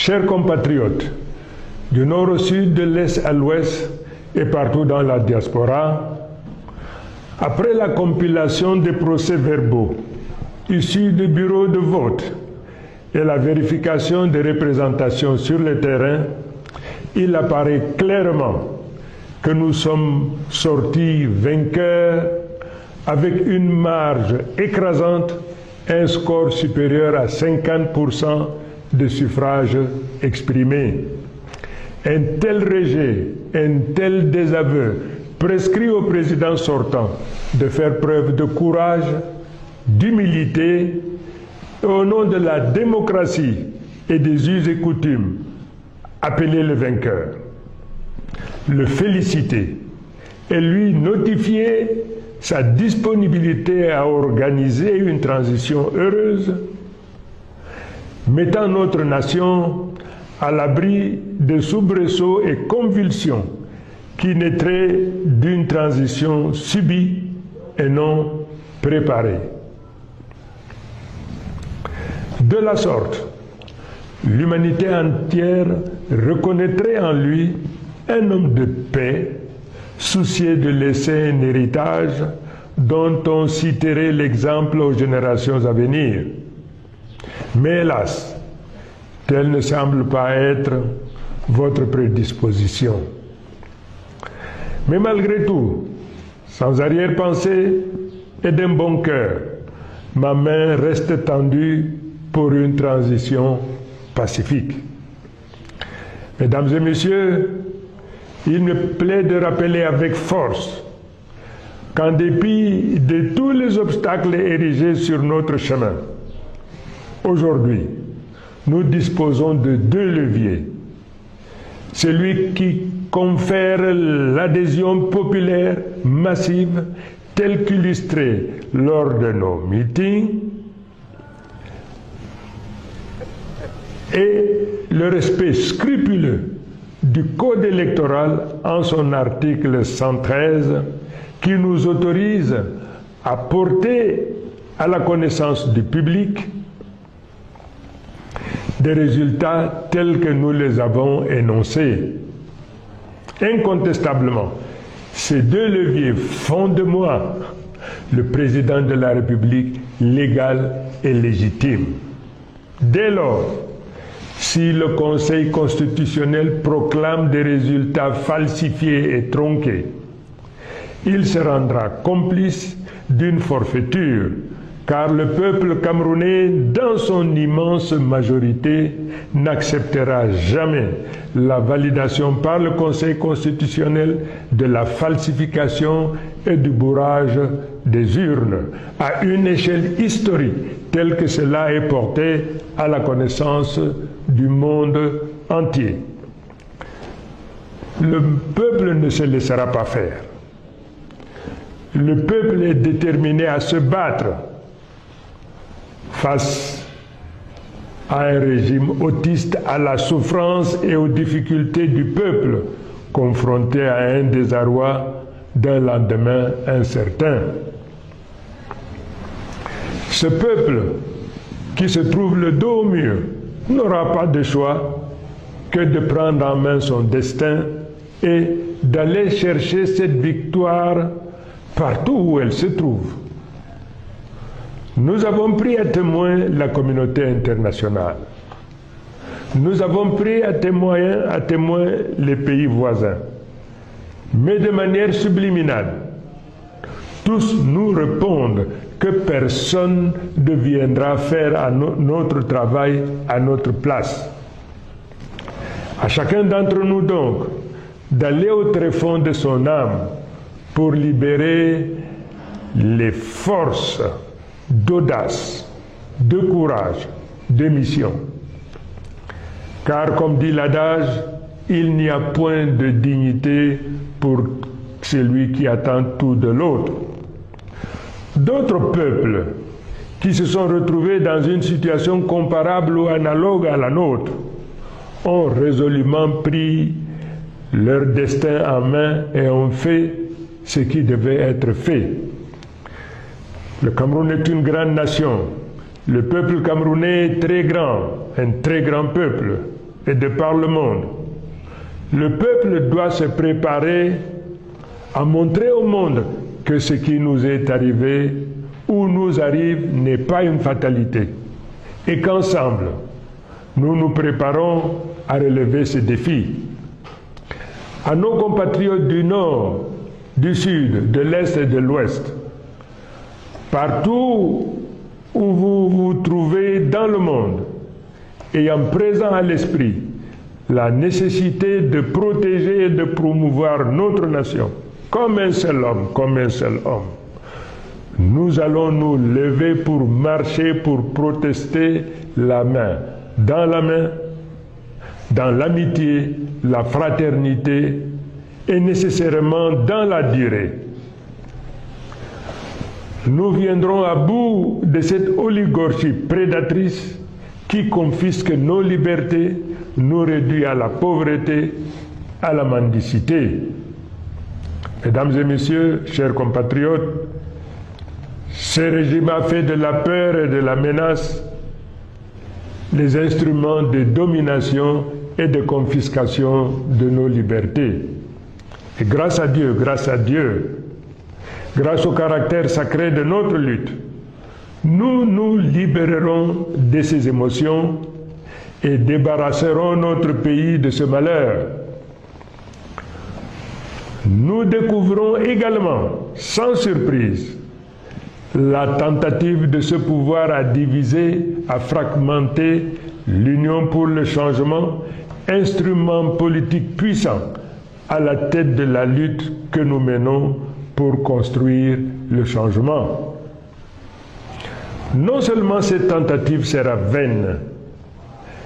Chers compatriotes, du nord au sud, de l'est à l'ouest et partout dans la diaspora, après la compilation des procès-verbaux issus des bureaux de vote et la vérification des représentations sur le terrain, il apparaît clairement que nous sommes sortis vainqueurs avec une marge écrasante, un score supérieur à 50% de suffrages exprimés. Un tel rejet, un tel désaveu prescrit au président sortant de faire preuve de courage, d'humilité, et au nom de la démocratie et des us et coutumes, appeler le vainqueur, le féliciter et lui notifier sa disponibilité à organiser une transition heureuse, mettant notre nation à l'abri de soubresauts et convulsions qui naîtraient d'une transition subie et non préparée. De la sorte, l'humanité entière reconnaîtrait en lui un homme de paix, soucieux de laisser un héritage dont on citerait l'exemple aux générations à venir. Mais hélas, telle ne semble pas être votre prédisposition. Mais malgré tout, sans arrière-pensée et d'un bon cœur, ma main reste tendue pour une transition pacifique. Mesdames et messieurs, il me plaît de rappeler avec force qu'en dépit de tous les obstacles érigés sur notre chemin, aujourd'hui, nous disposons de deux leviers. Celui qui confère l'adhésion populaire massive telle qu'illustrée lors de nos meetings et le respect scrupuleux du Code électoral en son article 113 qui nous autorise à porter à la connaissance du public des résultats tels que nous les avons énoncés. Incontestablement, ces deux leviers font de moi le président de la République légal et légitime. Dès lors, si le Conseil constitutionnel proclame des résultats falsifiés et tronqués, il se rendra complice d'une forfaiture, car le peuple camerounais, dans son immense majorité, n'acceptera jamais la validation par le Conseil constitutionnel de la falsification et du bourrage des urnes à une échelle historique telle que cela est porté à la connaissance du monde entier. Le peuple ne se laissera pas faire. Le peuple est déterminé à se battre face à un régime autiste, à la souffrance et aux difficultés du peuple, confronté à un désarroi d'un lendemain incertain. Ce peuple, qui se trouve le dos au mur, n'aura pas de choix que de prendre en main son destin et d'aller chercher cette victoire partout où elle se trouve. Nous avons pris à témoin la communauté internationale. Nous avons pris à témoin les pays voisins. Mais de manière subliminale, tous nous répondent que personne ne viendra faire notre travail à notre place. À chacun d'entre nous donc d'aller au tréfonds de son âme pour libérer les forces d'audace, de courage, de mission. Car comme dit l'adage, il n'y a point de dignité pour celui qui attend tout de l'autre. D'autres peuples qui se sont retrouvés dans une situation comparable ou analogue à la nôtre ont résolument pris leur destin en main et ont fait ce qui devait être fait. Le Cameroun est une grande nation. Le peuple camerounais est très grand, un très grand peuple. et de par le monde. Le peuple doit se préparer à montrer au monde que ce qui nous est arrivé ou nous arrive n'est pas une fatalité et qu'ensemble, nous nous préparons à relever ces défis. À nos compatriotes du Nord, du Sud, de l'Est et de l'Ouest, partout où vous vous trouvez dans le monde, ayant présent à l'esprit la nécessité de protéger et de promouvoir notre nation, comme un seul homme, nous allons nous lever pour marcher, pour protester la main, dans l'amitié, la fraternité et nécessairement dans la durée. Nous viendrons à bout de cette oligarchie prédatrice qui confisque nos libertés, nous réduit à la pauvreté, à la mendicité. Mesdames et messieurs, chers compatriotes, ce régime a fait de la peur et de la menace les instruments de domination et de confiscation de nos libertés. Et grâce à Dieu, grâce au caractère sacré de notre lutte, nous nous libérerons de ces émotions et débarrasserons notre pays de ce malheur. Nous découvrons également, sans surprise, la tentative de ce pouvoir à diviser, à fragmenter l'Union pour le changement, instrument politique puissant à la tête de la lutte que nous menons pour construire le changement. Non seulement cette tentative sera vaine,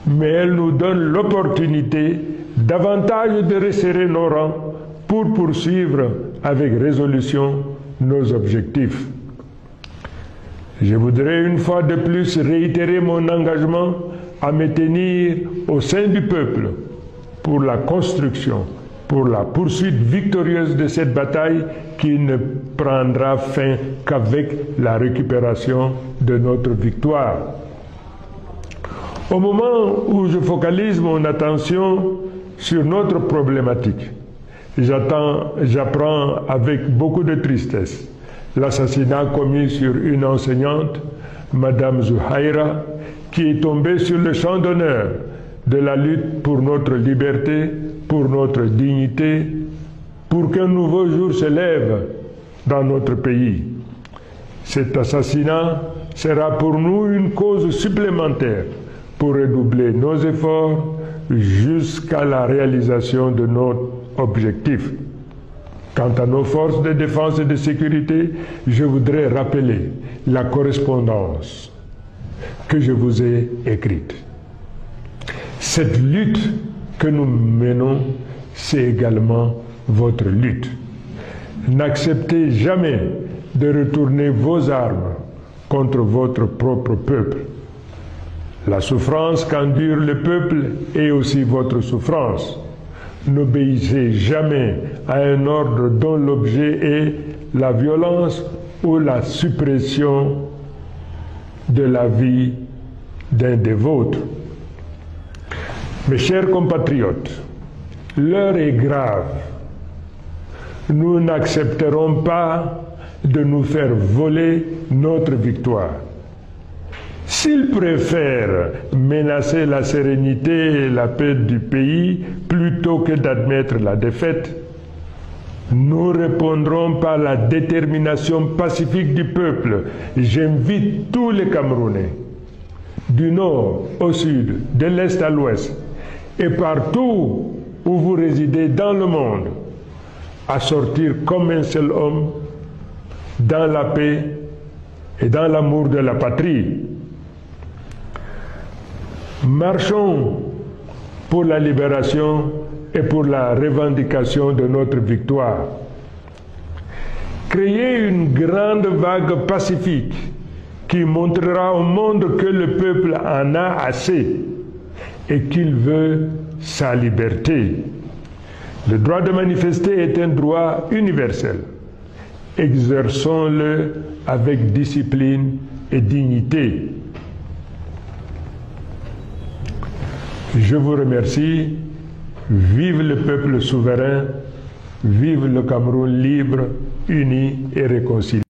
mais elle nous donne l'opportunité davantage de resserrer nos rangs pour poursuivre avec résolution nos objectifs. Je voudrais une fois de plus réitérer mon engagement à me tenir au sein du peuple pour la construction, pour la poursuite victorieuse de cette bataille qui ne prendra fin qu'avec la récupération de notre victoire. Au moment où je focalise mon attention sur notre problématique, j'apprends avec beaucoup de tristesse l'assassinat commis sur une enseignante, Madame Zouhaïra, qui est tombée sur le champ d'honneur de la lutte pour notre liberté, pour notre dignité, pour qu'un nouveau jour se lève dans notre pays. Cet assassinat sera pour nous une cause supplémentaire pour redoubler nos efforts jusqu'à la réalisation de notre objectif. Quant à nos forces de défense et de sécurité, je voudrais rappeler la correspondance que je vous ai écrite. Cette lutte que nous menons, c'est également votre lutte. N'acceptez jamais de retourner vos armes contre votre propre peuple. La souffrance qu'endure le peuple est aussi votre souffrance. N'obéissez jamais à un ordre dont l'objet est la violence ou la suppression de la vie d'un des vôtres. Mes chers compatriotes, l'heure est grave. Nous n'accepterons pas de nous faire voler notre victoire. S'ils préfèrent menacer la sérénité et la paix du pays plutôt que d'admettre la défaite, nous répondrons par la détermination pacifique du peuple. J'invite tous les Camerounais, du nord au sud, de l'est à l'ouest, et partout où vous résidez dans le monde, à sortir comme un seul homme dans la paix et dans l'amour de la patrie. Marchons pour la libération et pour la revendication de notre victoire. Créez une grande vague pacifique qui montrera au monde que le peuple en a assez et qu'il veut sa liberté. Le droit de manifester est un droit universel. Exerçons-le avec discipline et dignité. Je vous remercie. Vive le peuple souverain. Vive le Cameroun libre, uni et réconcilié.